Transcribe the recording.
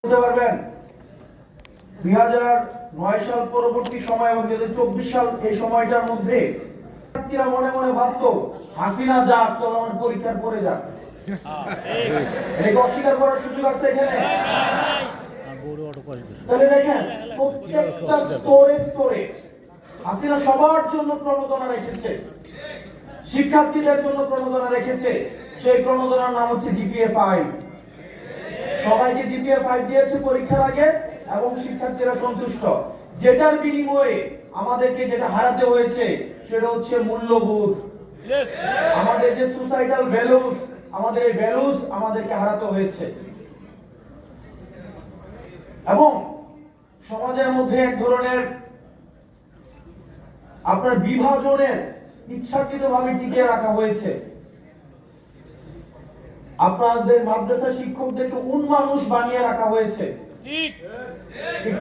বলতে পারবেন 2009 সাল পরবর্তী সময় এবং 2024 সাল এই সময়টার মধ্যে শিক্ষার্থীরা মনে মনে ভাবতো হাসিনা যাক তবে আমার পরীক্ষার পরে যাক। এই অস্বীকার করার সুযোগ আছে এখানে? তাহলে দেখেন প্রত্যেকটা স্তরে স্তরে হাসিনা সবার জন্য প্রণোদনা রেখেছে, শিক্ষার্থীদের জন্য প্রণোদনা রেখেছে। সেই প্রণোদনার নাম হচ্ছে জিপিএ 5। সবাইকে জিপিএ 5 দিয়েছে পরীক্ষার আগে এবং শিক্ষার্থীরা সন্তুষ্ট। যেটার বিনিময়ে আমাদেরকে যেটা হারাতে হয়েছে সেটা হচ্ছে মূল্যবোধ। আমাদের যে সোসাইটাল ভ্যালুস, আমাদের এই ভ্যালুস আমাদেরকে হারাতে হয়েছে এবং সমাজের মধ্যে এক ধরনের আপনার বিভাজনের ইচ্ছাকৃতভাবে টিকিয়ে রাখা হয়েছে। আপনাদের মাদ্রাসা শিক্ষকদেরকে উন্মানুষ বানিয়ে রাখা হয়েছে। ঠিক।